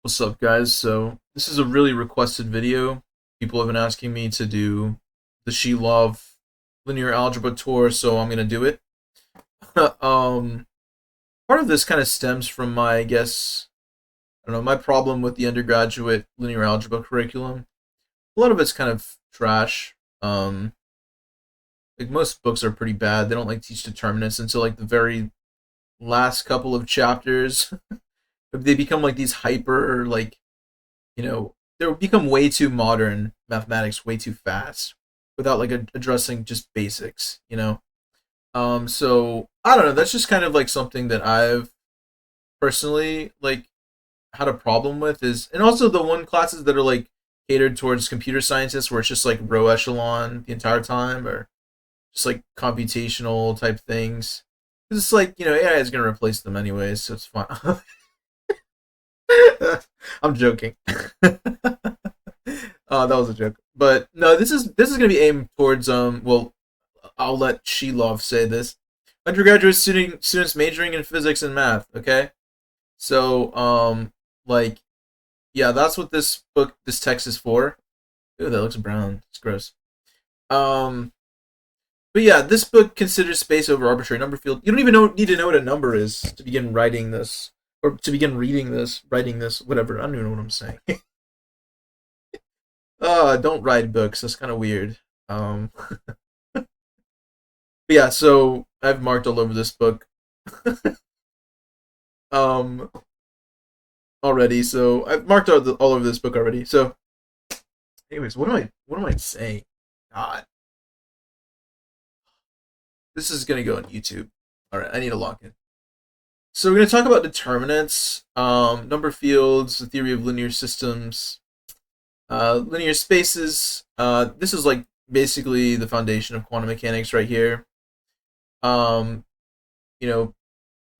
What's up, guys? So this is a really requested video. People have been asking me to do the She-Love linear algebra tour, so I'm gonna do it. um, Part of this kind of stems from my, I guess, I don't know, my problem with the undergraduate linear algebra curriculum. A lot of it's kind of trash. Like most books are pretty bad. They don't like teach determinants until like the very last couple of chapters. They become like these hyper they become way too modern mathematics way too fast without like addressing just basics. So I don't know, that's just kind of like something that I've personally like had a problem with is, and also the one classes that are like catered towards computer scientists where it's just like row echelon the entire time, or just like computational type things. It's like, AI is going to replace them anyways, so it's fine. I'm joking. That was a joke. But no, this is gonna be aimed towards well, I'll let Sheilov say this. Undergraduate students majoring in physics and math, okay? So like yeah, that's what this text is for. Ooh, that looks brown. It's gross. Um but yeah, this book considers space over arbitrary number field. You don't even need to know what a number is to begin writing this, or to begin reading this, writing this, whatever. I don't even know what I'm saying. Don't write books. That's kind of weird. But yeah, so I've marked all over this book um already. So I've marked all over this book already. So, anyways, what am I saying? God, this is gonna go on YouTube. All right, I need to log in. So we're gonna talk about determinants, number fields, the theory of linear systems, linear spaces. This is like basically the foundation of quantum mechanics right here. Um, you know,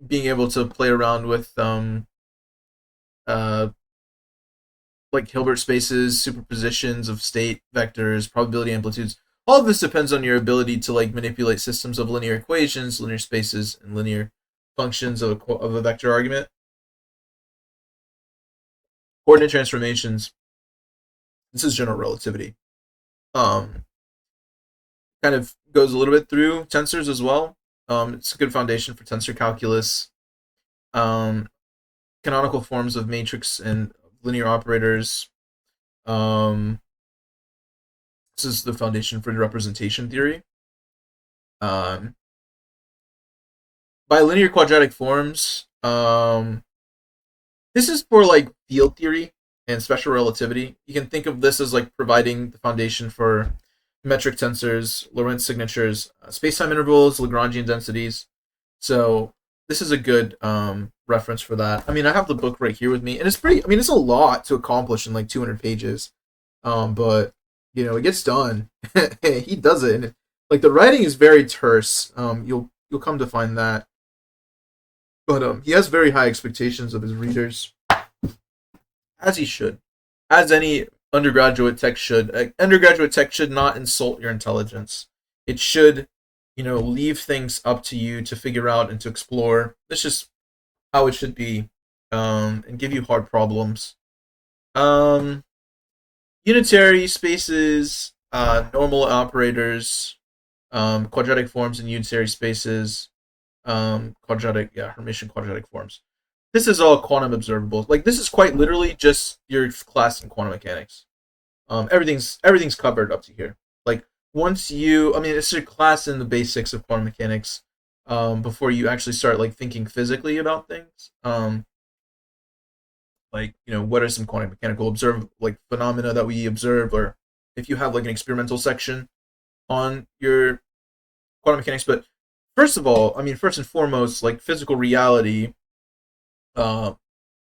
being able to play around with uh, like Hilbert spaces, superpositions of state vectors, probability amplitudes. All of this depends on your ability to like manipulate systems of linear equations, linear spaces, and linear functions of a vector argument. Coordinate transformations. This is general relativity. Um, Kind of goes a little bit through tensors as well. It's a good foundation for tensor calculus. Um, Canonical forms of matrix and linear operators. Um, this is the foundation for the representation theory. Um, Bilinear quadratic forms. This is for like field theory and special relativity. You can think of this as like providing the foundation for metric tensors, Lorentz signatures, space-time intervals, Lagrangian densities. So this is a good reference for that. I mean, I have the book right here with me, and it's pretty. I mean, it's a lot to accomplish in like 200 pages, but it gets done. He does it, and like the writing is very terse. You'll come to find that, but he has very high expectations of his readers, as he should, as any undergraduate tech should. Undergraduate tech should not insult your intelligence. It should, leave things up to you to figure out and to explore. That's just how it should be, and give you hard problems. Um, Unitary spaces, normal operators, quadratic forms in unitary spaces, Hermitian quadratic forms. This is all quantum observables. Like this is quite literally just your class in quantum mechanics. Everything's covered up to here. Like I mean, it's your class in the basics of quantum mechanics. Before you actually start like thinking physically about things. Like what are some quantum mechanical like phenomena that we observe, or if you have like an experimental section on your quantum mechanics. But first of all, I mean, first and foremost, like physical reality uh,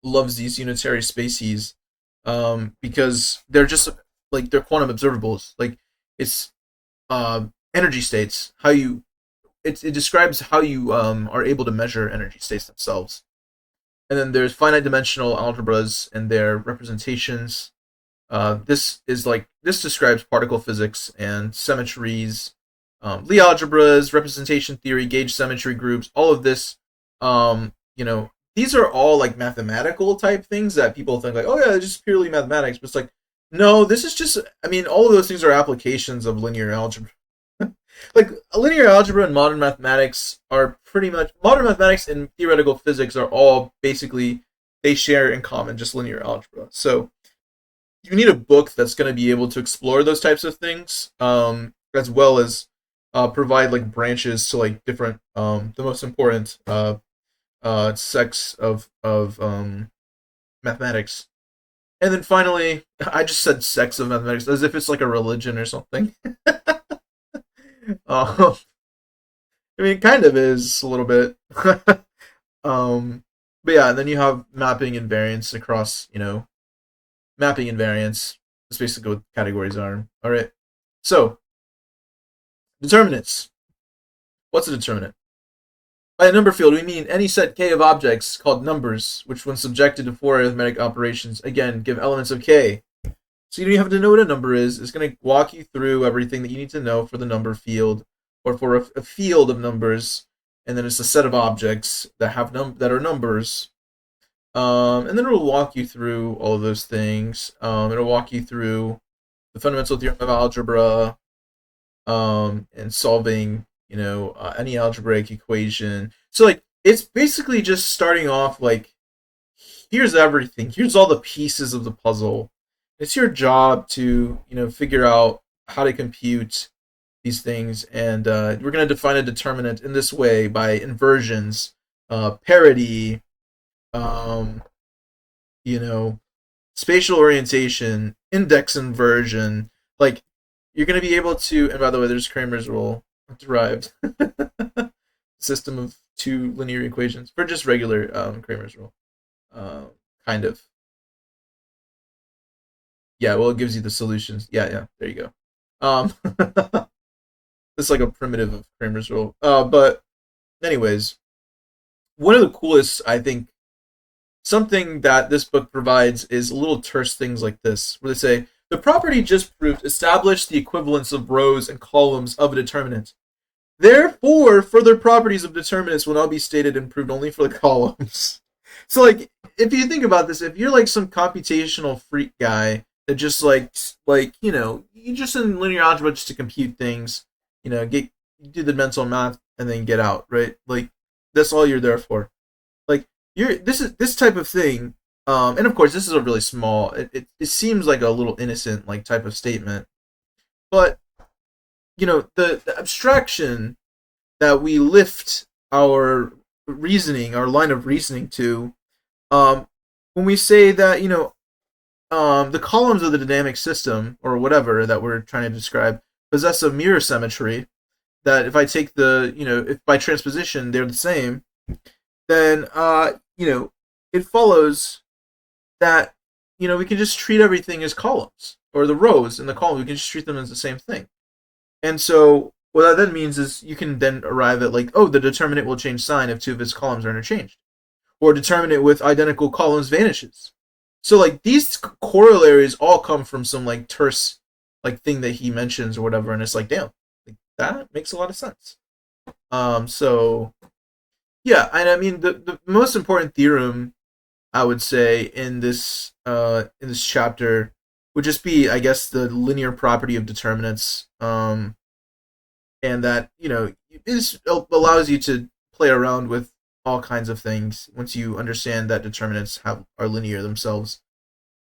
loves these unitary spaces, because they're just like they're quantum observables. Like it's energy states. It describes how you are able to measure energy states themselves. And then there's finite dimensional algebras and their representations. This describes particle physics and symmetries, Lie algebras, representation theory, gauge symmetry groups. All of this, these are all like mathematical type things that people think like, oh yeah, it's just purely mathematics. But it's like, no, this is just. I mean, all of those things are applications of linear algebra. Like linear algebra and modern mathematics are pretty much modern mathematics and theoretical physics are all basically they share in common just linear algebra. So you need a book that's going to be able to explore those types of things, as well as provide like branches to like different the most important sects of mathematics. And then finally, I just said sects of mathematics as if it's like a religion or something. uh, I mean, it kind of is a little bit. But yeah, and then you have mapping and variance across, mapping and variance. That's basically what categories are. All right. So, determinants. What's a determinant? By a number field, we mean any set K of objects called numbers, which, when subjected to four arithmetic operations, again, give elements of K. So you don't have to know what a number is. It's going to walk you through everything that you need to know for the number field, or for a field of numbers, and then it's a set of objects that have that are numbers. And then it'll walk you through all of those things. It'll walk you through the fundamental theorem of algebra, and solving, any algebraic equation. So like it's basically just starting off like, here's everything. Here's all the pieces of the puzzle. It's your job to figure out how to compute these things, and we're going to define a determinant in this way by inversions, parity, um, you know, spatial orientation, index inversion. Like you're going to be able to. And by the way, there's Kramer's rule derived system of two linear equations for just regular Kramer's rule, kind of. Yeah, well, it gives you the solutions. Yeah, there you go. It's like a primitive of Kramer's rule. But anyways, one of the coolest, I think, something that this book provides is little terse things like this, where they say the property just proved established the equivalence of rows and columns of a determinant. Therefore, further properties of determinants will not be stated and proved only for the columns. So, like, if you think about this, if you're like some computational freak guy that just you just in linear algebra just to compute things, get do the mental math and then get out, right? Like, that's all you're there for. Like, this type of thing, and of course, this is a really small. It seems like a little innocent like type of statement, but the abstraction that we lift our reasoning, our line of reasoning to, when we say that the columns of the dynamic system or whatever that we're trying to describe possess a mirror symmetry, that if I take if by transposition they're the same, then it follows that we can just treat everything as columns, or the rows in the column, we can just treat them as the same thing. And so what that then means is you can then arrive at like, oh, the determinant will change sign if two of its columns are interchanged, or determinant with identical columns vanishes. So like these corollaries all come from some like terse like thing that he mentions or whatever, and it's like, damn, like, that makes a lot of sense. So yeah, and I mean the most important theorem I would say in this chapter would just be, I guess, the linear property of determinants, and that is allows you to play around with all kinds of things once you understand that determinants are linear themselves.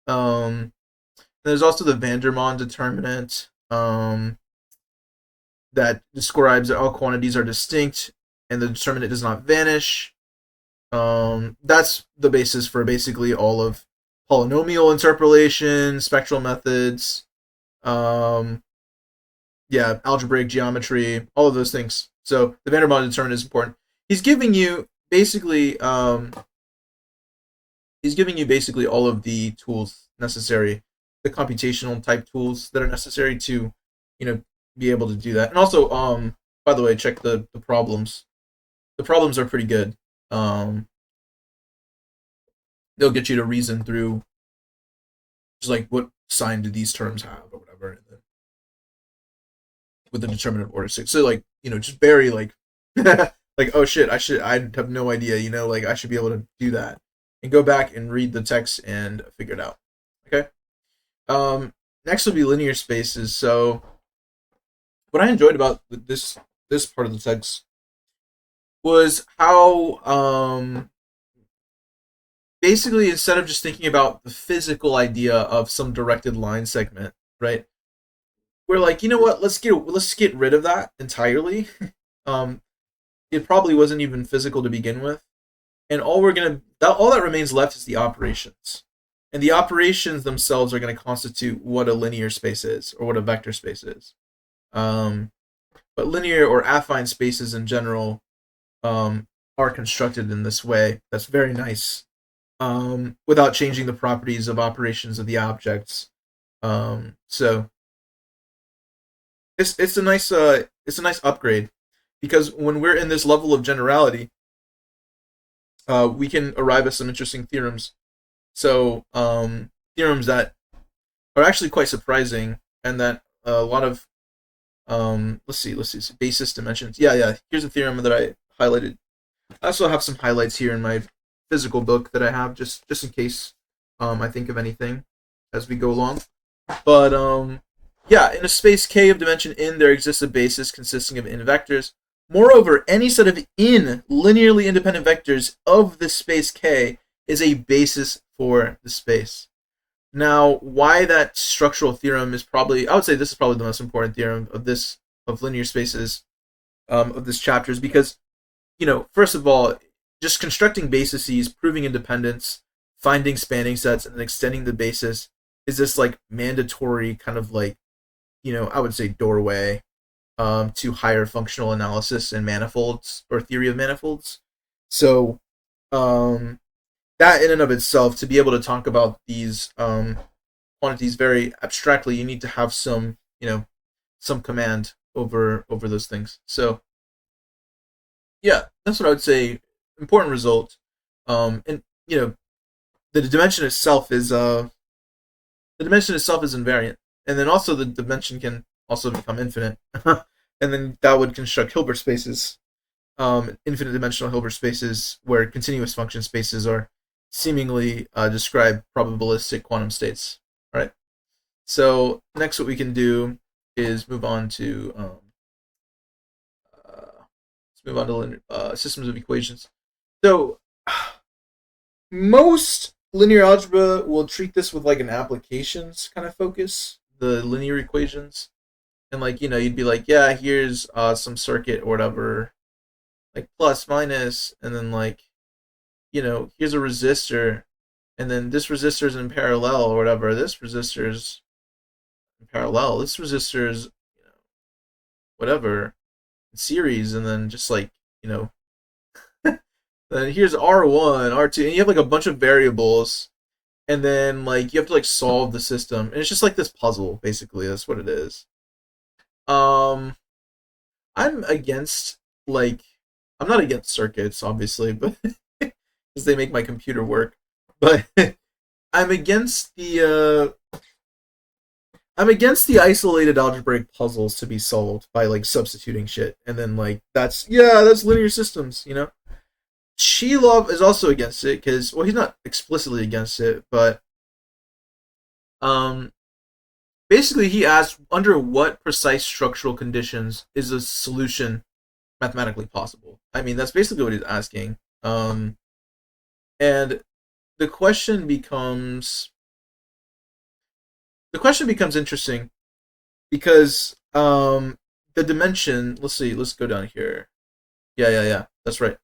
There's also the Vandermonde determinant, that describes that all quantities are distinct and the determinant does not vanish. That's the basis for basically all of polynomial interpolation, spectral methods, algebraic geometry, all of those things. So the Vandermonde determinant is important. He's giving you basically all of the tools necessary, the computational type tools that are necessary to, be able to do that. And also, by the way, check the problems. The problems are pretty good. They'll get you to reason through just like what sign do these terms have or whatever, and then with the determinant of order 6. So like, just very like like, oh shit, I have no idea, like I should be able to do that and go back and read the text and figure it out. Okay. Next would be linear spaces. So what I enjoyed about this part of the text was how basically instead of just thinking about the physical idea of some directed line segment, right? We're like, you know what? Let's get rid of that entirely. um, it probably wasn't even physical to begin with, and all that remains left is the operations, and the operations themselves are going to constitute what a linear space is or what a vector space is. But linear or affine spaces in general are constructed in this way. That's very nice, without changing the properties of operations of the objects. So it's a nice upgrade because when we're in this level of generality, we can arrive at some interesting theorems. So theorems that are actually quite surprising and that a lot of let's see basis dimensions. Yeah. Here's a theorem that I highlighted. I also have some highlights here in my physical book that I have just in case I think of anything as we go along. But yeah, in a space K of dimension n, there exists a basis consisting of n vectors. Moreover, any set of n linearly independent vectors of the space K is a basis for the space. Now, why that structural theorem is probably, I would say this is probably the most important theorem of linear spaces of this chapter, is because, first of all, just constructing bases, proving independence, finding spanning sets, and then extending the basis is this like mandatory kind of like, I would say doorway to higher functional analysis and manifolds or theory of manifolds. So that in and of itself, to be able to talk about these quantities very abstractly, you need to have some command over those things. So yeah, that's what I would say. Important result. And the dimension itself is invariant, and then also the dimension can also become infinite, and then that would construct Hilbert spaces, infinite dimensional Hilbert spaces, where continuous function spaces are seemingly describe probabilistic quantum states. All right. So next, what we can do is move on to systems of equations. So most linear algebra will treat this with like an applications kind of focus, the linear equations, and like you'd be like, yeah, here's some circuit or whatever, like plus minus, and then like here's a resistor, and then this resistor is in parallel or whatever. This resistor is in parallel. This resistor is whatever in series, and then just like then here's R1, R2, and you have like a bunch of variables, and then like you have to like solve the system, and it's just like this puzzle basically. That's what it is. I'm against like I'm not against circuits obviously, but because they make my computer work, but I'm against the isolated algebraic puzzles to be solved by like substituting shit, and then like that's linear systems. Sheilov is also against it because, well, he's not explicitly against it, but basically he asks under what precise structural conditions is a solution mathematically possible. I mean, that's basically what he's asking. And the question becomes interesting because the dimension. Let's go down here. Yeah. That's right.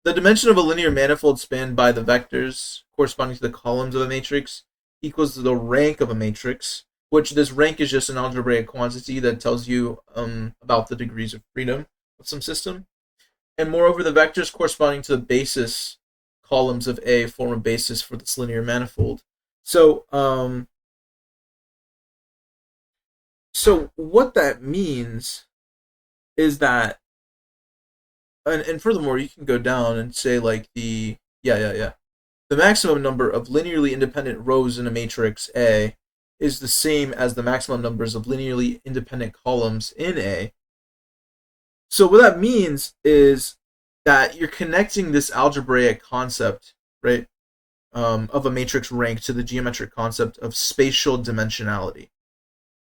The dimension of a linear manifold spanned by the vectors corresponding to the columns of a matrix equals to the rank of a matrix, which this rank is just an algebraic quantity that tells you about the degrees of freedom of some system. And moreover, the vectors corresponding to the basis columns of A form a basis for this linear manifold. So what that means is that, and furthermore, you can go down and say like the maximum number of linearly independent rows in a matrix A is the same as the maximum numbers of linearly independent columns in A. So what that means is that you're connecting this algebraic concept, right, of a matrix rank to the geometric concept of spatial dimensionality.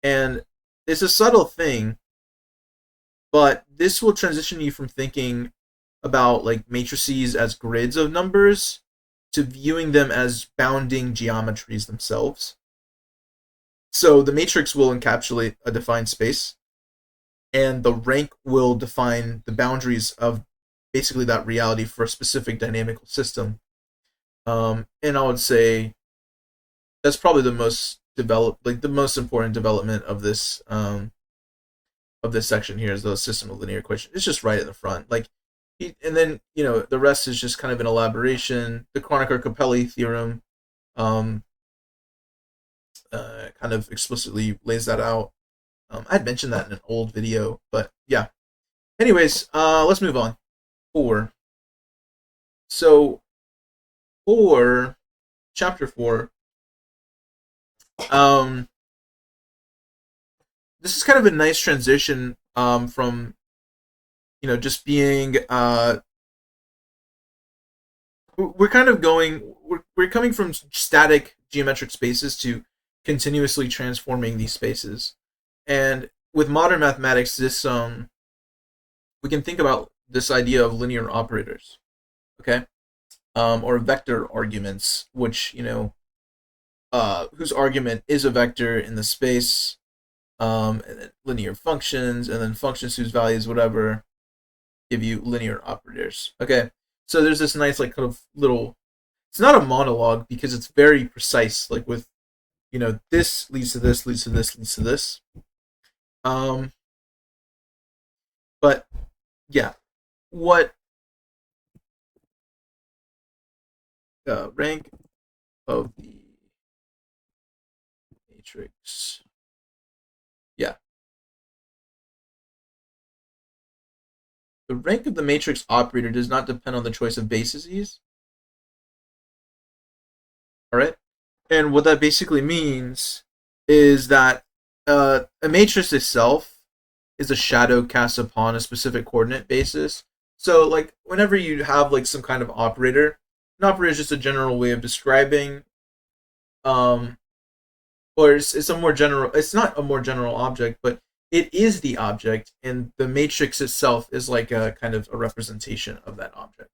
And it's a subtle thing, but this will transition you from thinking about like matrices as grids of numbers to viewing them as bounding geometries themselves. So the matrix will encapsulate a defined space, and the rank will define the boundaries of basically that reality for a specific dynamical system. And I would say that's probably the most developed, like the most important development of this section here is the system of linear equations. It's just right in the front, like, and then the rest is just kind of an elaboration. The Kronecker-Capelli theorem kind of explicitly lays that out. I'd mentioned that in an old video, but yeah. Anyways, let's move on. 4. So, for chapter 4, this is kind of a nice transition from just being we're kind of going we're coming from static geometric spaces to continuously transforming these spaces. And with modern mathematics, this we can think about this idea of linear operators, okay, or vector arguments, which whose argument is a vector in the space, and then linear functions, and then functions whose values whatever give you linear operators. Okay, so there's this nice like kind of little. It's not a monologue because it's very precise. Like with this leads to this, leads to this, leads to this. But yeah, what rank of the matrix? Yeah, the rank of the matrix operator does not depend on the choice of bases. All right, and what that basically means is that a matrix itself is a shadow cast upon a specific coordinate basis. So like whenever you have like some kind of operator, an operator is just a general way of describing or it's a more general, it's not a more general object, but it is the object, and the matrix itself is like a kind of a representation of that object,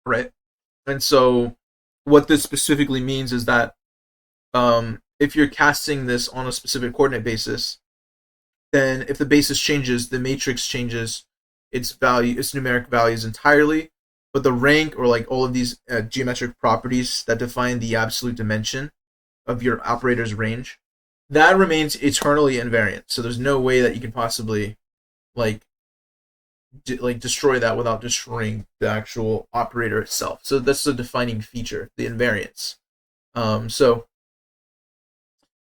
right? And so what this specifically means is that if you're casting this on a specific coordinate basis, then if the basis changes, the matrix changes its value, its numeric values entirely. But the rank, or like all of these geometric properties that define the absolute dimension of your operator's range, that remains eternally invariant. So there's no way that you can possibly like destroy that without destroying the actual operator itself. So that's the defining feature, the invariance. So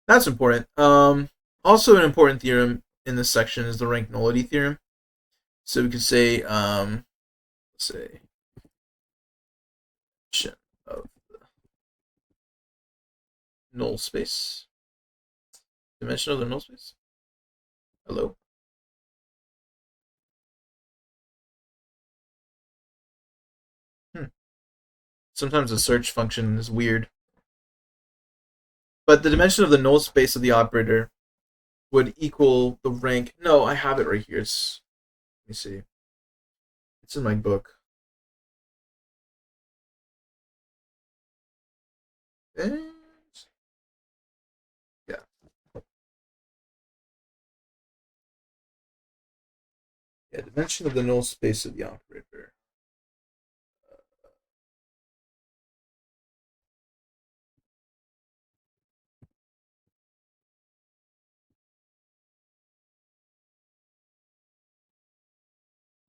that's important. Also an important theorem in this section is the rank nullity theorem. So we could say, let's say, of the null space. Dimension of the null space? Hello? Sometimes the search function is weird. But the dimension of the null space of the operator would equal the rank. No, I have it right here. Let me see. It's in my book. And yeah. Yeah, dimension of the null space of the operator.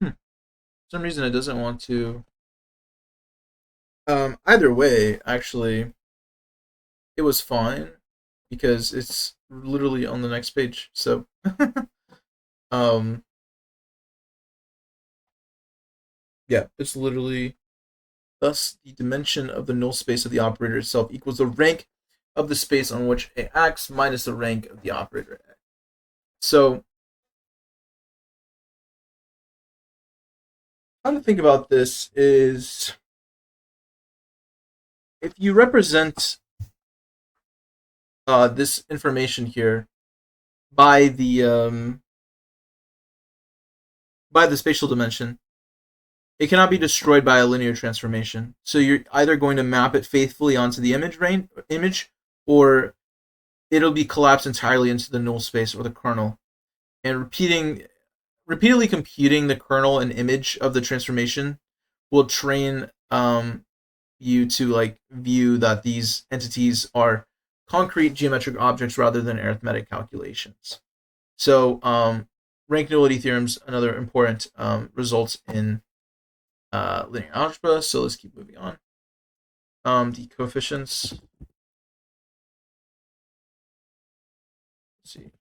For some reason it doesn't want to. Either way, actually, it was fine because it's literally on the next page. So, um, yeah, it's literally thus the dimension of the null space of the operator itself equals the rank of the space on which it acts minus the rank of the operator A. So, how to think about this is if you represent this information here by the spatial dimension, it cannot be destroyed by a linear transformation. So you're either going to map it faithfully onto the image, or it'll be collapsed entirely into the null space or the kernel. And repeatedly computing the kernel and image of the transformation will train you to like view that these entities are concrete geometric objects rather than arithmetic calculations. So rank nullity theorems, another important results in linear algebra. So let's keep moving on. The coefficients. Let's see.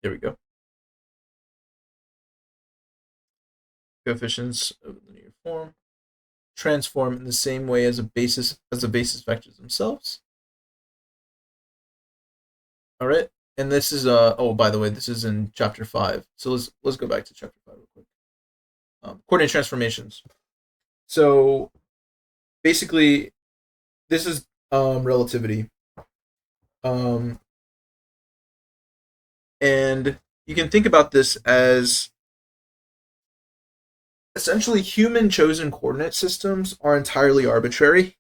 There we go. Coefficients of linear form transform in the same way as the basis vectors themselves. All right, and this is oh, by the way, this is in chapter 5. So let's go back to chapter 5 real quick. Coordinate transformations. So basically, this is relativity, and you can think about this as essentially human chosen coordinate systems are entirely arbitrary.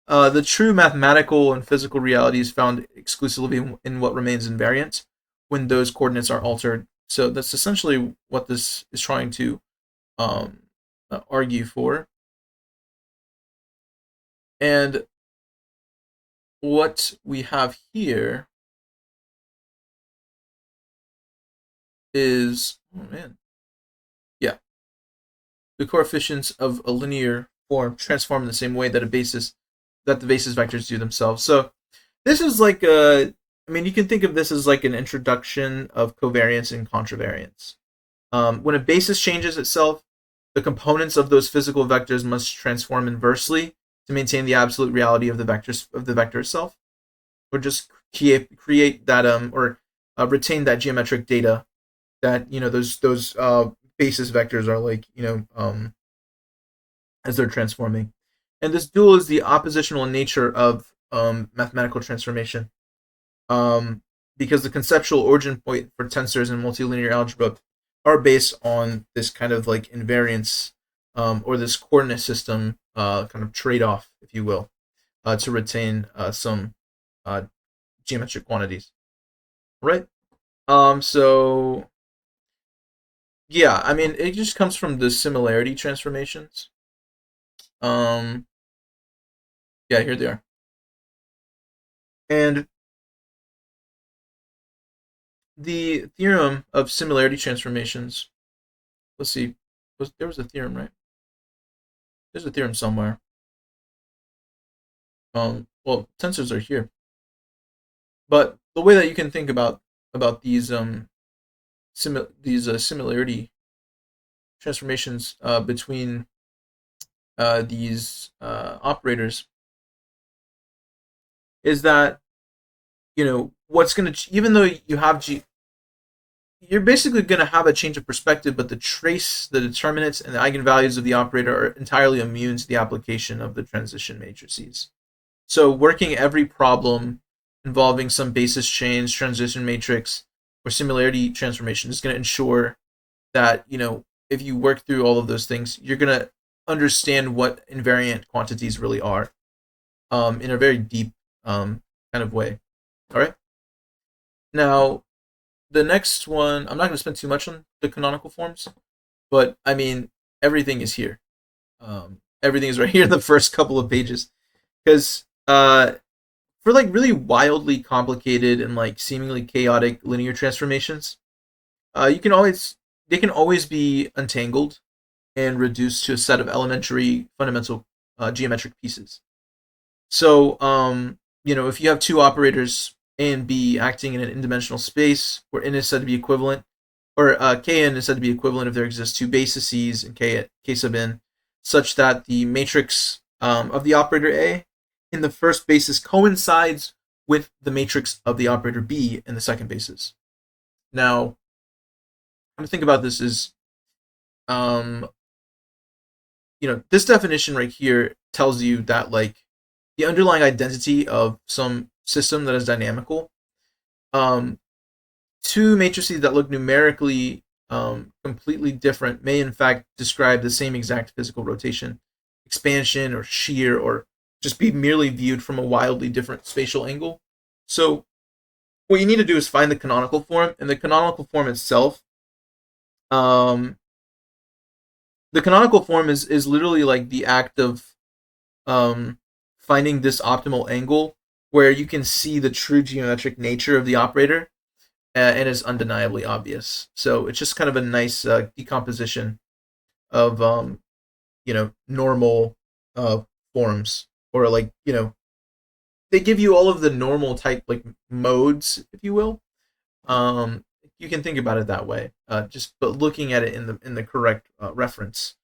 The true mathematical and physical reality is found exclusively in what remains invariant when those coordinates are altered. So that's essentially what this is trying to argue for. And what we have here is, oh man, yeah, the coefficients of a linear form transform in the same way that the basis vectors do themselves. So this is like you can think of this as like an introduction of covariance and contravariance. When a basis changes itself, the components of those physical vectors must transform inversely to maintain the absolute reality of the vector itself, or just create that or retain that geometric data that those basis vectors are like as they're transforming. And this dual is the oppositional nature of mathematical transformation, because the conceptual origin point for tensors and multilinear algebra are based on this kind of like invariance, or this coordinate system kind of trade-off, if you will, to retain some geometric quantities, right? So yeah, I mean, it just comes from the similarity transformations. Yeah, here they are. And the theorem of similarity transformations, let's see, there was a theorem, right? There's a theorem somewhere. Well, tensors are here. But the way that you can think about these similarity transformations between these operators is that what's going to, even though you have you're basically going to have a change of perspective, but the determinants, and the eigenvalues of the operator are entirely immune to the application of the transition matrices. So working every problem involving some basis change, transition matrix, or similarity transformation is going to ensure that if you work through all of those things, you're going to understand what invariant quantities really are, in a very deep kind of way. All right. Now, the next one, I'm not going to spend too much on the canonical forms, but I mean, everything is here. Everything is right here in the first couple of pages, because for like really wildly complicated and like seemingly chaotic linear transformations, they can always be untangled and reduced to a set of elementary fundamental geometric pieces. So if you have two operators A and B acting in an n-dimensional space, where n is said to be equivalent, or Kn is said to be equivalent if there exist two bases in K sub n, such that the matrix of the operator A in the first basis coincides with the matrix of the operator B in the second basis. Now, how to think about this is, um, this definition right here tells you that like the underlying identity of some system that is dynamical, um, two matrices that look numerically completely different may in fact describe the same exact physical rotation, expansion, or shear, or just be merely viewed from a wildly different spatial angle. So what you need to do is find the canonical form, and the canonical form itself, um, the canonical form is literally like the act of um, finding this optimal angle where you can see the true geometric nature of the operator, and is undeniably obvious. So it's just kind of a nice decomposition of normal forms, or like they give you all of the normal type like modes, if you will. Um, you can think about it that way. Just but looking at it in the correct reference,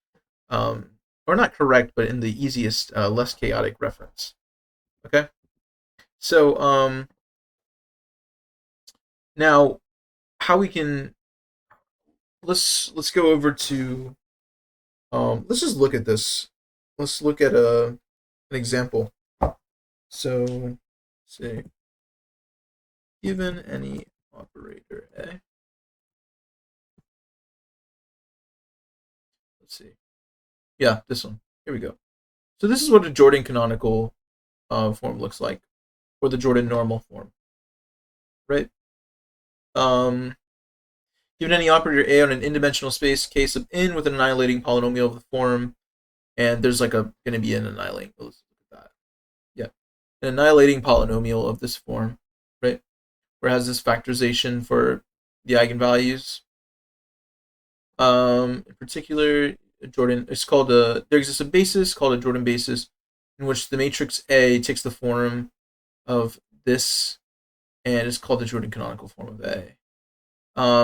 um, or not correct, but in the easiest, less chaotic reference. Okay. So now how we can let's go over to let's just look at this. Let's look at an example. So, let's see, given any operator A, let's see. Yeah, this one. Here we go. So this is what a Jordan canonical form looks like, or the Jordan normal form, right? Um, given any operator A on an n-dimensional space, case of n with an annihilating polynomial of the form, and there's like going to be an annihilating. Let's look at that. Yeah, an annihilating polynomial of this form, right? Where it has this factorization for the eigenvalues. In particular, Jordan, it's called there exists a basis called a Jordan basis, in which the matrix A takes the form of this, and it's called the Jordan canonical form of A.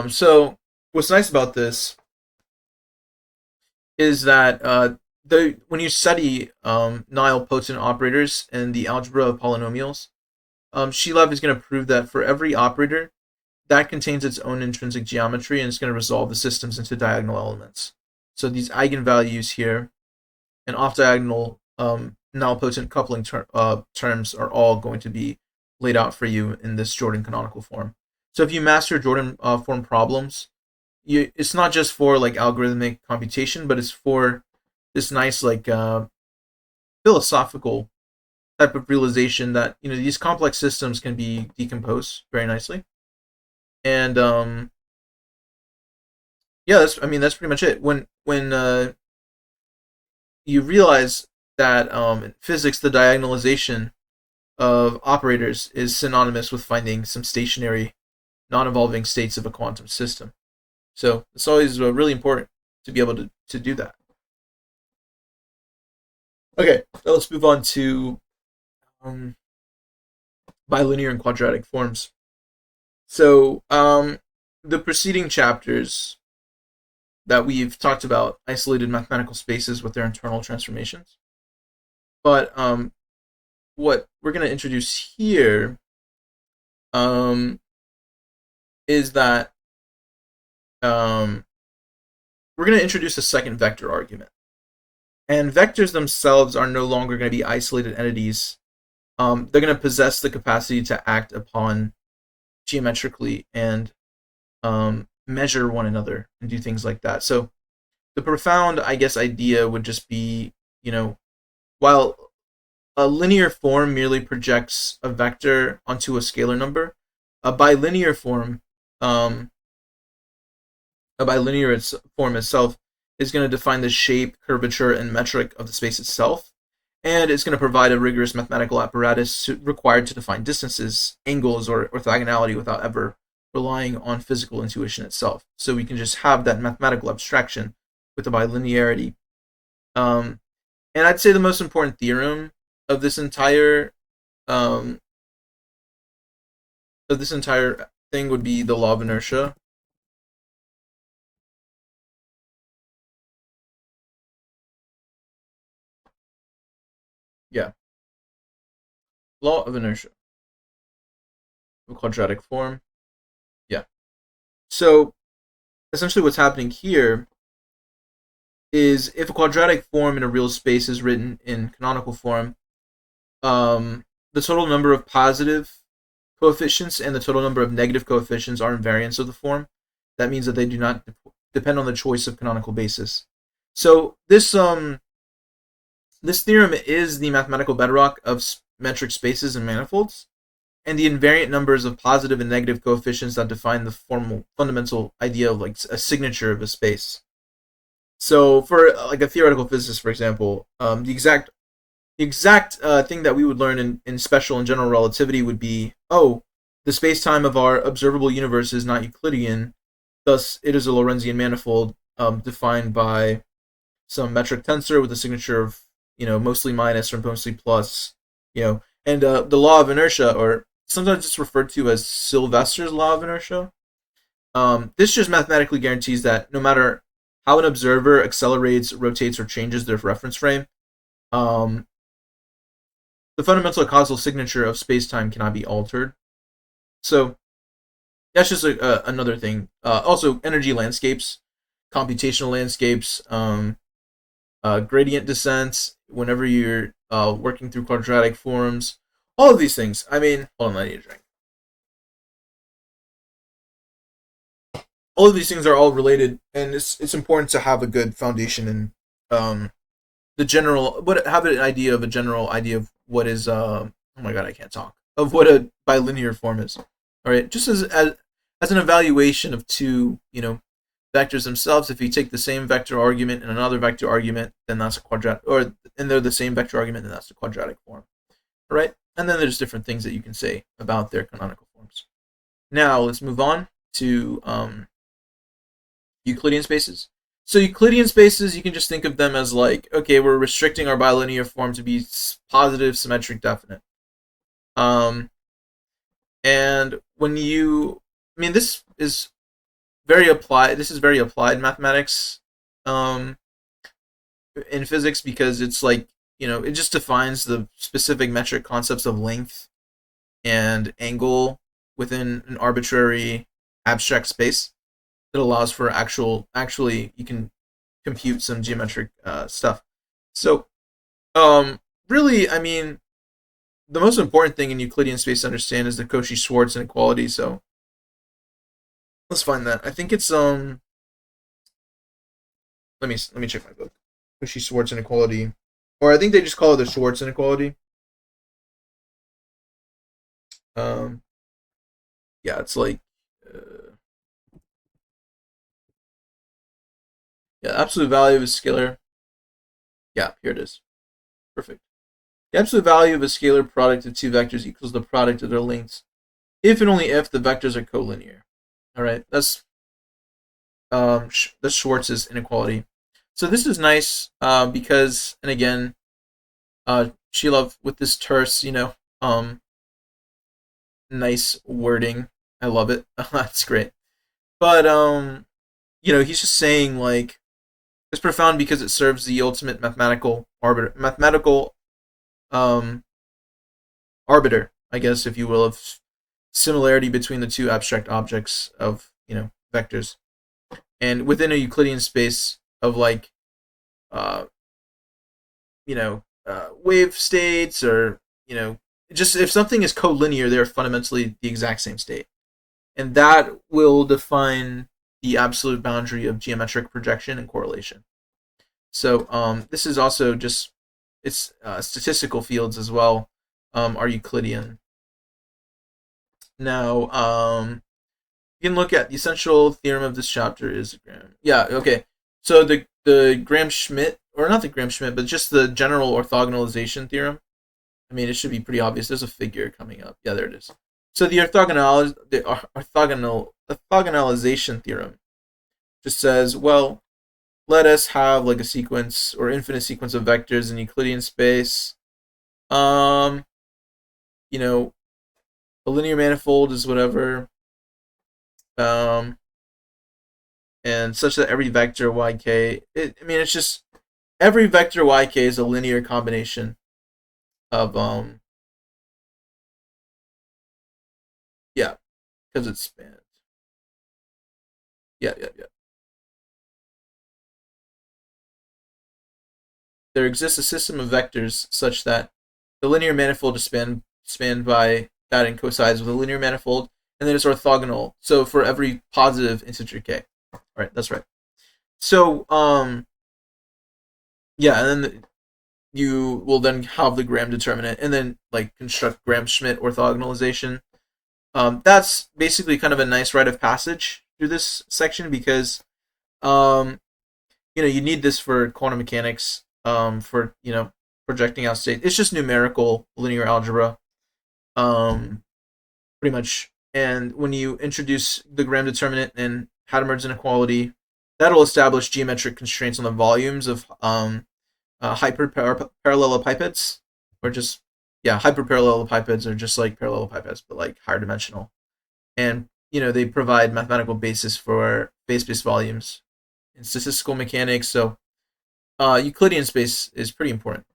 So what's nice about this is that when you study nilpotent operators and the algebra of polynomials, Shilov is going to prove that for every operator, that contains its own intrinsic geometry, and it's going to resolve the systems into diagonal elements. So these eigenvalues here and off-diagonal nilpotent coupling terms are all going to be laid out for you in this Jordan canonical form. So if you master Jordan form problems, it's not just for like algorithmic computation, but it's for this nice like philosophical type of realization that these complex systems can be decomposed very nicely. And yeah, that's pretty much it. When you realize that in physics the diagonalization of operators is synonymous with finding some stationary, non-evolving states of a quantum system. So it's always really important to be able to do that. Okay, now let's move on to um, bilinear and quadratic forms. So the preceding chapters that we've talked about isolated mathematical spaces with their internal transformations. But what we're going to introduce here um, is that we're going to introduce a second vector argument. And vectors themselves are no longer going to be isolated entities. They're going to possess the capacity to act upon geometrically and measure one another and do things like that. So the profound, I guess, idea would just be, while a linear form merely projects a vector onto a scalar number, a bilinear form, form itself is going to define the shape, curvature, and metric of the space itself, and it's going to provide a rigorous mathematical apparatus required to define distances, angles, or orthogonality without ever relying on physical intuition itself. So we can just have that mathematical abstraction with the bilinearity. And I'd say the most important theorem of this entire um, thing would be the law of inertia. Yeah. Law of inertia. A quadratic form. Yeah. So essentially what's happening here is if a quadratic form in a real space is written in canonical form, the total number of positive coefficients and the total number of negative coefficients are invariants of the form. That means that they do not depend on the choice of canonical basis. So this theorem is the mathematical bedrock of metric spaces and manifolds, and the invariant numbers of positive and negative coefficients that define the formal fundamental idea of like a signature of a space. So for like a theoretical physicist, for example, the exact thing that we would learn in special and general relativity would be, oh, the space-time of our observable universe is not Euclidean, thus it is a Lorentzian manifold defined by some metric tensor with a signature of, mostly minus or mostly plus, and the law of inertia, or sometimes it's referred to as Sylvester's law of inertia. This just mathematically guarantees that no matter how an observer accelerates, rotates, or changes their reference frame, um, the fundamental causal signature of space-time cannot be altered. So that's just another thing. Also, energy landscapes, computational landscapes, gradient descents, whenever you're working through quadratic forms, all of these things. I mean, hold on, I need a drink. All of these things are all related, and it's important to have a good foundation in the general, but have an idea of a general idea of what is oh my god, I can't talk, of what a bilinear form is. All right, just as an evaluation of two vectors themselves. If you take the same vector argument and another vector argument, then that's a quadratic, and they're the same vector argument, then that's a quadratic form. All right, and then there's different things that you can say about their canonical forms. Now let's move on to Euclidean spaces. So Euclidean spaces, you can just think of them as like, okay, we're restricting our bilinear form to be positive, symmetric, definite. And when this is very applied. This is very applied mathematics in physics, because it's like, it just defines the specific metric concepts of length and angle within an arbitrary abstract space that allows for actually you can compute some geometric stuff. So really, I mean, the most important thing in Euclidean space to understand is the Cauchy-Schwarz inequality. So let's find that. I think it's let me check my book. Cauchy-Schwarz inequality, or I think they just call it the Schwarz inequality. Yeah, it's like yeah, absolute value of a scalar. Yeah, here it is. Perfect. The absolute value of a scalar product of two vectors equals the product of their lengths, if and only if the vectors are collinear. All right, that's Schwarz's inequality. So this is nice because, and again, Shilov with this terse, nice wording. I love it. That's great. But he's just saying like it's profound because it serves the ultimate mathematical arbiter, I guess, if you will, of similarity between the two abstract objects of vectors, and within a Euclidean space of like wave states, or just if something is collinear, they're fundamentally the exact same state, and that will define the absolute boundary of geometric projection and correlation. So this is also just its statistical fields as well are Euclidean. Now you can look at the essential theorem of this chapter is okay. So the Gram-Schmidt, or not the Gram-Schmidt, but just the general orthogonalization theorem. I mean, it should be pretty obvious. There's a figure coming up. Yeah, there it is. So the orthogonalization theorem just says, well, let us have like a sequence or infinite sequence of vectors in Euclidean space. A linear manifold is whatever. And such that every vector yk, it's just every vector yk is a linear combination of because it spans. Yeah, yeah, yeah. There exists a system of vectors such that the linear manifold is spanned by that and coincides with a linear manifold, and then it's orthogonal. So for every positive integer k. All right, that's right. So yeah, and then you will then have the Graham determinant, and then like construct Graham-Schmidt orthogonalization. That's basically kind of a nice rite of passage through this section because um, you need this for quantum mechanics, for projecting out state. It's just numerical linear algebra, um, pretty much. And when you introduce the Graham determinant and Hadamard's inequality, that'll establish geometric constraints on the volumes of hyperparallelepipeds, or just hyperparallelepipeds are just like parallelepipeds, but like higher dimensional. And they provide mathematical basis for phase-space volumes in statistical mechanics. So Euclidean space is pretty important.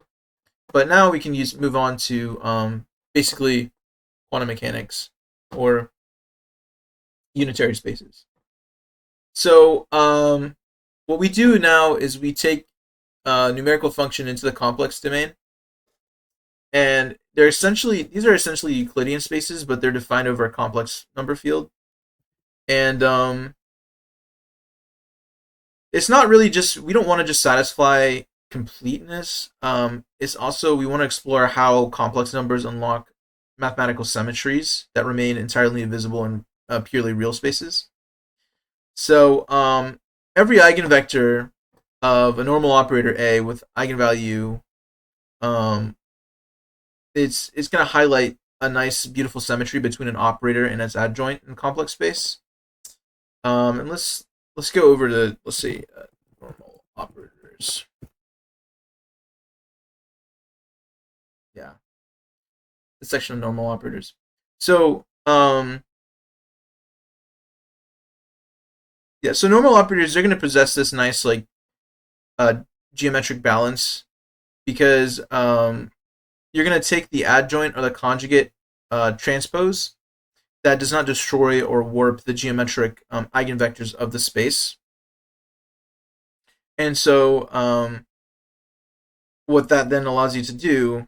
But now we can move on to basically quantum mechanics or unitary spaces. So what we do now is we take a numerical function into the complex domain, and these are essentially Euclidean spaces, but they're defined over a complex number field. And it's not really just, we don't want to just satisfy completeness. It's also, we want to explore how complex numbers unlock mathematical symmetries that remain entirely invisible in purely real spaces. So every eigenvector of a normal operator A with eigenvalue, it's going to highlight a nice, beautiful symmetry between an operator and its adjoint in complex space. And let's go over to, let's see, normal operators. Yeah, the section of normal operators. So so normal operators, they're going to possess this nice like geometric balance because you're going to take the adjoint or the conjugate transpose that does not destroy or warp the geometric eigenvectors of the space. And so what that then allows you to do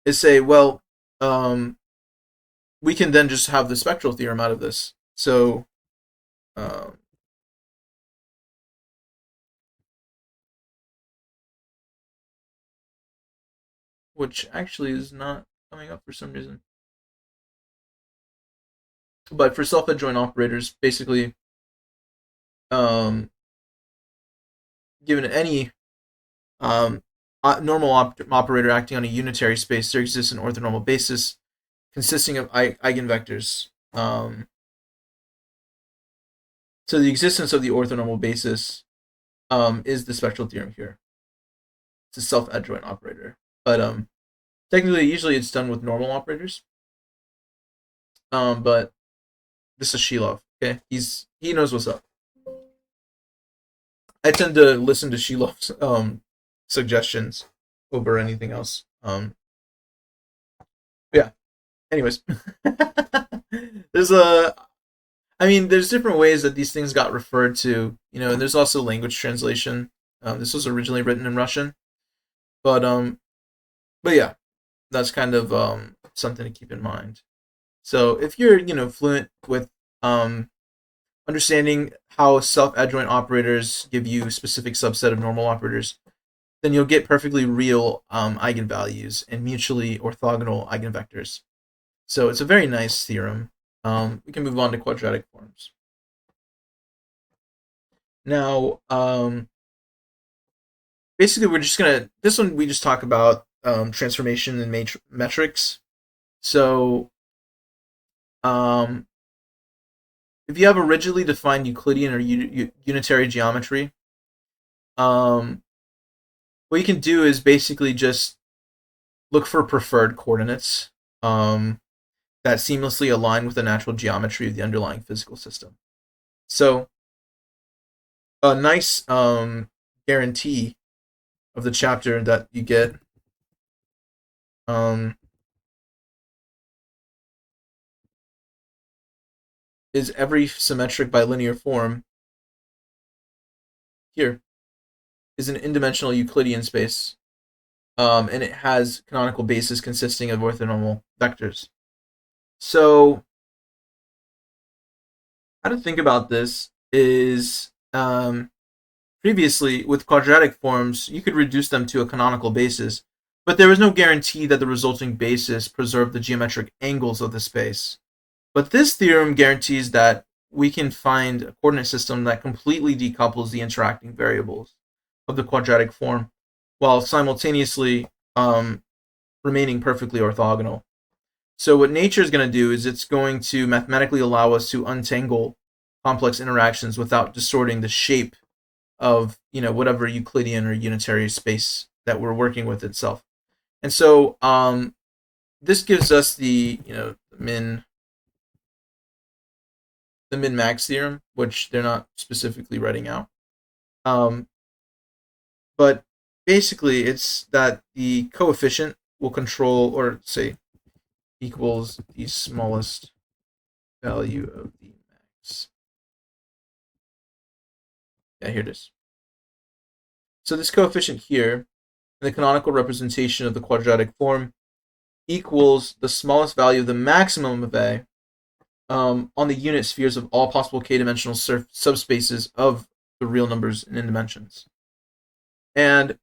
is say, well, we can then just have the spectral theorem out of this. So which actually is not coming up for some reason. But for self-adjoint operators, basically, given any normal operator acting on a unitary space, there exists an orthonormal basis consisting of eigenvectors. So the existence of the orthonormal basis is the spectral theorem here. It's a self-adjoint operator, but technically, usually it's done with normal operators. But this is Shilov. Okay, he knows what's up. I tend to listen to Shilov's suggestions over anything else. Yeah. Anyways, there's different ways that these things got referred to, and there's also language translation. This was originally written in Russian, but yeah, that's kind of something to keep in mind. So if you're fluent with understanding how self-adjoint operators give you a specific subset of normal operators, then you'll get perfectly real eigenvalues and mutually orthogonal eigenvectors. So it's a very nice theorem. We can move on to quadratic forms. Now, basically, this one we just talk about transformation and metrics. So, if you have a rigidly defined Euclidean or unitary geometry, what you can do is basically just look for preferred coordinates that seamlessly align with the natural geometry of the underlying physical system. So, a nice guarantee of the chapter that you get is every symmetric bilinear form here is an n-dimensional Euclidean space, and it has canonical bases consisting of orthonormal vectors. So how to think about this is previously with quadratic forms, you could reduce them to a canonical basis, but there was no guarantee that the resulting basis preserved the geometric angles of the space. But this theorem guarantees that we can find a coordinate system that completely decouples the interacting variables of the quadratic form while simultaneously remaining perfectly orthogonal. So what nature is going to do is it's going to mathematically allow us to untangle complex interactions without distorting the shape of whatever Euclidean or unitary space that we're working with itself. And so this gives us the min-max theorem, which they're not specifically writing out. But basically, it's that the coefficient will control, or say, equals the smallest value of the max. Yeah, here it is. So this coefficient here, the canonical representation of the quadratic form, equals the smallest value of the maximum of A on the unit spheres of all possible k-dimensional subspaces of the real numbers in n-dimensions. And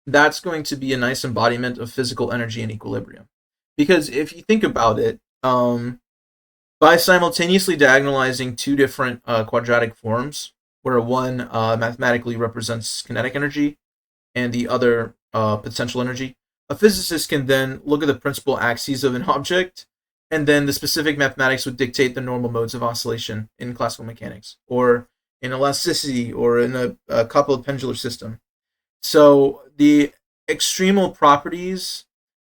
that's going to be a nice embodiment of physical energy and equilibrium. Because if you think about it, by simultaneously diagonalizing two different quadratic forms, where one mathematically represents kinetic energy and the other potential energy, a physicist can then look at the principal axes of an object, and then the specific mathematics would dictate the normal modes of oscillation in classical mechanics, or in elasticity, or in a coupled pendular system. So the extremal properties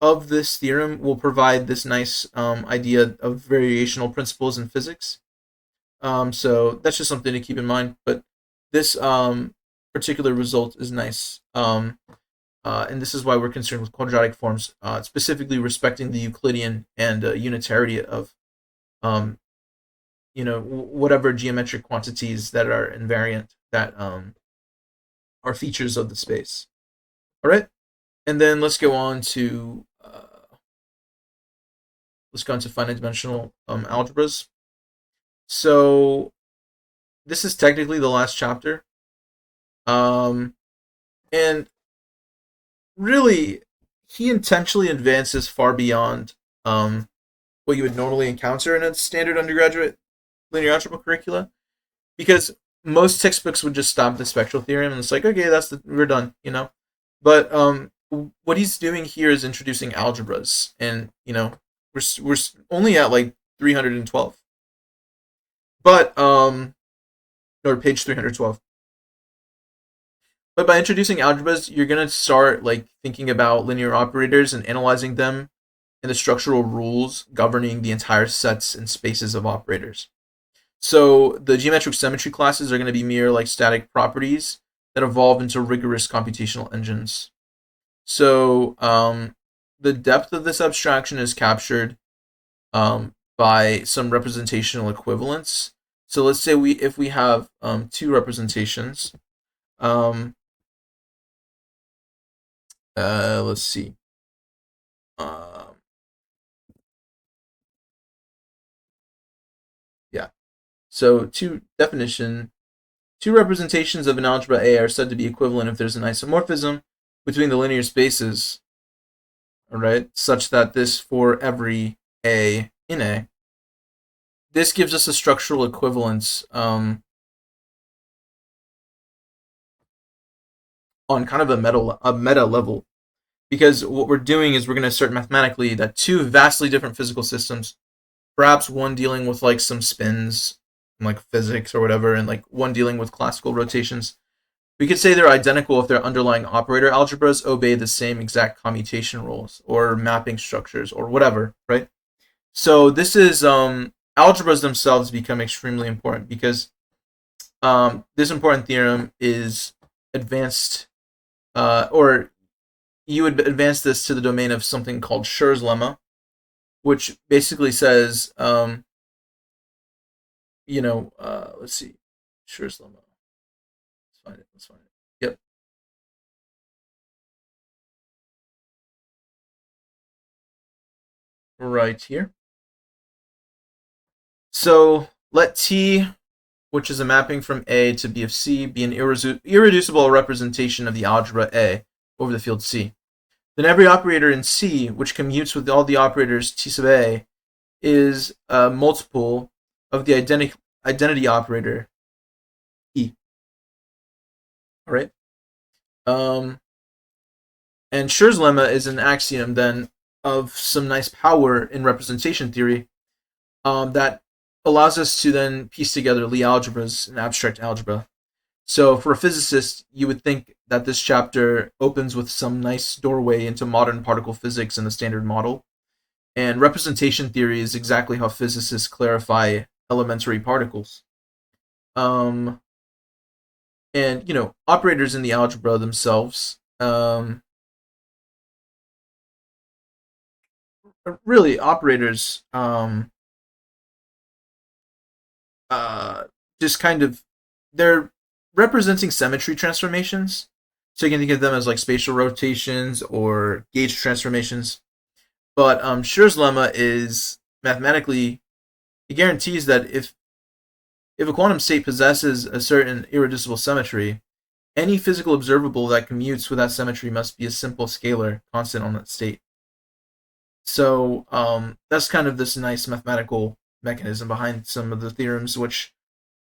of this theorem will provide this nice idea of variational principles in physics. So that's just something to keep in mind. But this particular result is nice. And this is why we're concerned with quadratic forms, specifically respecting the Euclidean and unitarity of whatever geometric quantities that are invariant that are features of the space. All right, and then let's go on to finite dimensional algebras. So this is technically the last chapter, and really he intentionally advances far beyond what you would normally encounter in a standard undergraduate linear algebra curricula, because most textbooks would just stop the spectral theorem and it's like, okay, we're done, But what he's doing here is introducing algebras, and we're only at like 312, but or page 312. But by introducing algebras, you're gonna start like thinking about linear operators and analyzing them and the structural rules governing the entire sets and spaces of operators. So the geometric symmetry classes are going to be mere like static properties that evolve into rigorous computational engines. So the depth of this abstraction is captured by some representational equivalence. So let's say if we have two representations. Let's see. Yeah. So two representations of an algebra A are said to be equivalent if there's an isomorphism between the linear spaces, all right, such that this for every A in A. This gives us a structural equivalence on kind of a meta level, because what we're doing is we're going to assert mathematically that two vastly different physical systems, perhaps one dealing with like some spins, like physics or whatever, and like one dealing with classical rotations, we could say they're identical if their underlying operator algebras obey the same exact commutation rules or mapping structures or whatever, right? So this is algebras themselves become extremely important because this important theorem is advanced, or you would advance this to the domain of something called Schur's lemma, which basically says let's see. Schur's lemma. Let's find it. Let's find it. Yep. Right here. So let T, which is a mapping from A to B of C, be an irreducible representation of the algebra A over the field C. Then every operator in C, which commutes with all the operators T sub A, is a multiple of the identity operator E. All right. And Schur's lemma is an axiom then of some nice power in representation theory that allows us to then piece together Lie algebras and abstract algebra. So for a physicist, you would think that this chapter opens with some nice doorway into modern particle physics and the Standard Model. And representation theory is exactly how physicists clarify elementary particles. And, operators in the algebra themselves, really operators, just kind of, they're representing symmetry transformations. So you can think of them as like spatial rotations or gauge transformations. But Schur's lemma is mathematically, it guarantees that if a quantum state possesses a certain irreducible symmetry, any physical observable that commutes with that symmetry must be a simple scalar constant on that state. So that's kind of this nice mathematical mechanism behind some of the theorems which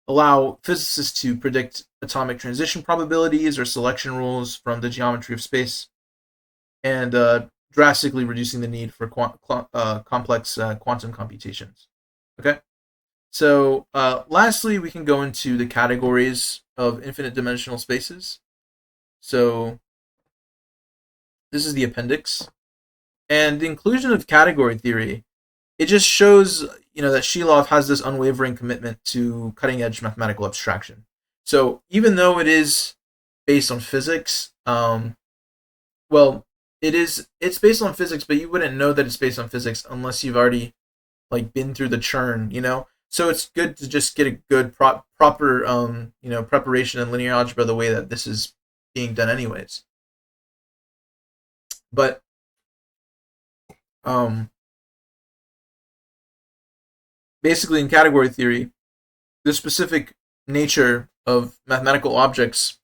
allow physicists to predict atomic transition probabilities or selection rules from the geometry of space, and drastically reducing the need for complex quantum computations. Okay, so lastly, we can go into the categories of infinite dimensional spaces. So this is the appendix, and the inclusion of category theory, it just shows that Shilov has this unwavering commitment to cutting-edge mathematical abstraction. So even though it is based on physics, it's based on physics, but you wouldn't know that it's based on physics unless you've already been through the churn, So it's good to just get a good proper preparation in linear algebra the way that this is being done anyways. But basically in category theory, the specific nature of mathematical objects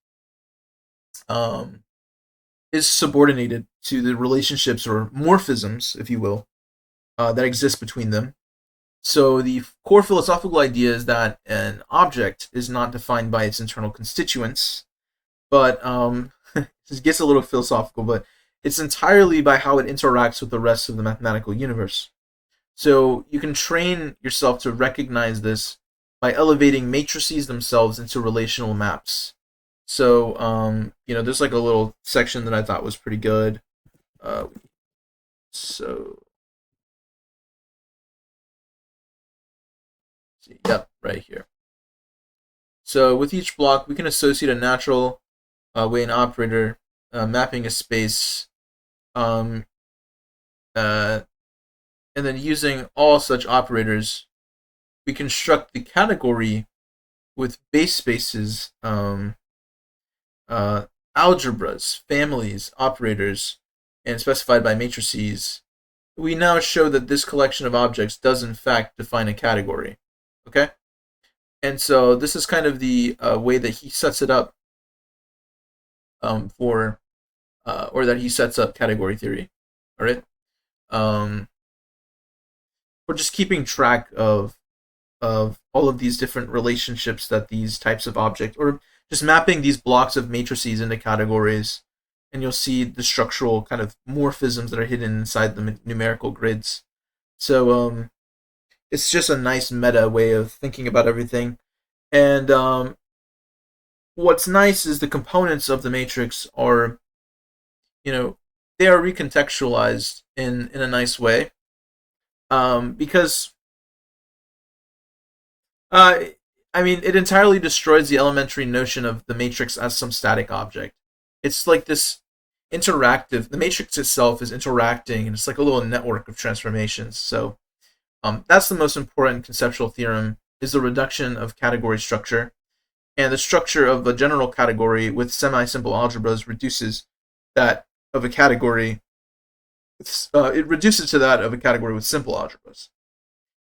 is subordinated to the relationships or morphisms, if you will, that exist between them. So the core philosophical idea is that an object is not defined by its internal constituents, but it gets a little philosophical, but it's entirely by how it interacts with the rest of the mathematical universe. So you can train yourself to recognize this by elevating matrices themselves into relational maps. So, there's like a little section that I thought was pretty good. Yep, right here. So with each block, we can associate a natural way an operator mapping a space, and then using all such operators, we construct the category with base spaces, algebras, families, operators, and specified by matrices. We now show that this collection of objects does in fact define a category. Okay? And so this is kind of the way that he sets it up or that he sets up category theory. All right? We're just keeping track of all of these different relationships that these types of objects, or just mapping these blocks of matrices into categories, and you'll see the structural kind of morphisms that are hidden inside the numerical grids. So it's just a nice meta way of thinking about everything. And what's nice is the components of the matrix are, they are recontextualized in a nice way, because it entirely destroys the elementary notion of the matrix as some static object. It's like this interactive, the matrix itself is interacting, and it's like a little network of transformations. So that's the most important conceptual theorem is the reduction of category structure, and the structure of a general category with semi-simple algebras reduces that of a category. It reduces to that of a category with simple algebras.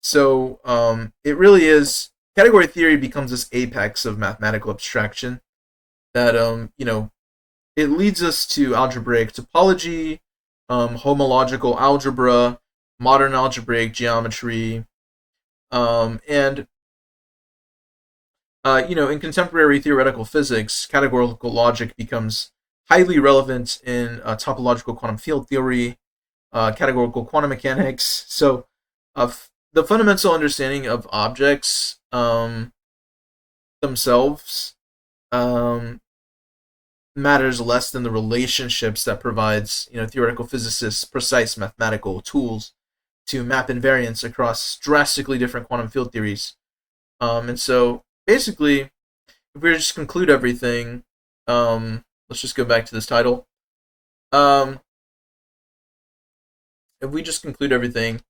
So it really is, category theory becomes this apex of mathematical abstraction that it leads us to algebraic topology, homological algebra, modern algebraic geometry, and in contemporary theoretical physics, categorical logic becomes highly relevant in topological quantum field theory, categorical quantum mechanics. So, the fundamental understanding of objects themselves matters less than the relationships that provides theoretical physicists precise mathematical tools to map invariance across drastically different quantum field theories. And so basically, if we just conclude everything, let's just go back to this title. If we just conclude everything,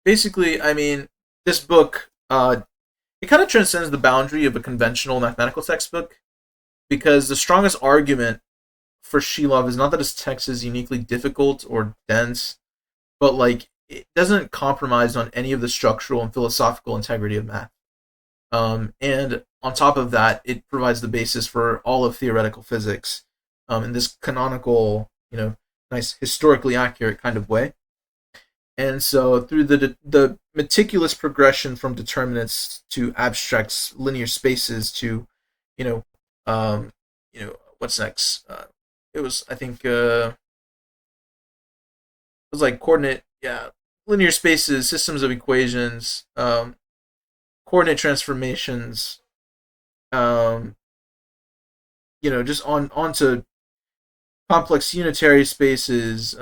basically, I mean, this book, it kind of transcends the boundary of a conventional mathematical textbook, because the strongest argument for Shilov is not that his text is uniquely difficult or dense, but like it doesn't compromise on any of the structural and philosophical integrity of math. And on top of that, it provides the basis for all of theoretical physics in this canonical, nice historically accurate kind of way. And so through the meticulous progression from determinants to abstract linear spaces to, what's next? It was, I think, it was like linear spaces, systems of equations, coordinate transformations, just onto complex unitary spaces,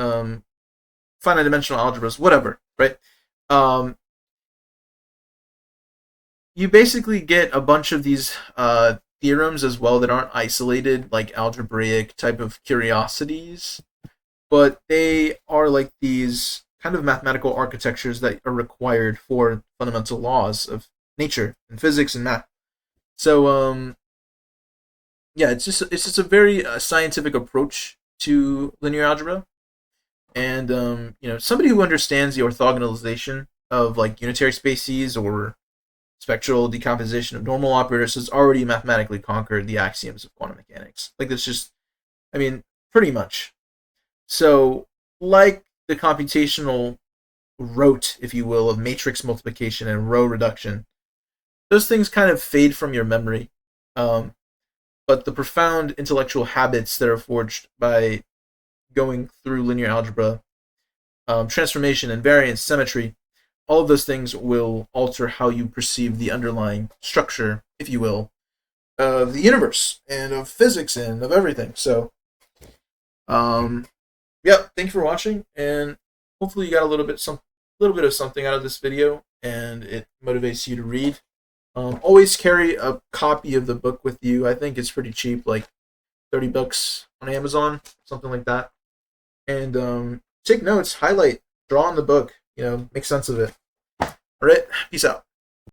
finite dimensional algebras, whatever, right? You basically get a bunch of these theorems as well that aren't isolated, like algebraic type of curiosities, but they are like these kind of mathematical architectures that are required for fundamental laws of nature and physics and math. So it's just a very scientific approach to linear algebra, and somebody who understands the orthogonalization of like unitary spaces or spectral decomposition of normal operators has already mathematically conquered the axioms of quantum mechanics. Like that's just, I mean, pretty much. So, like the computational rote, if you will, of matrix multiplication and row reduction, those things kind of fade from your memory. But the profound intellectual habits that are forged by going through linear algebra, transformation, invariance, symmetry, all of those things will alter how you perceive the underlying structure, if you will, of the universe and of physics and of everything. So, thank you for watching, and hopefully you got a little bit of something out of this video, and it motivates you to read. Always carry a copy of the book with you. I think it's pretty cheap, like $30 on Amazon, something like that. And take notes, highlight, draw on the book, make sense of it. All right, peace out.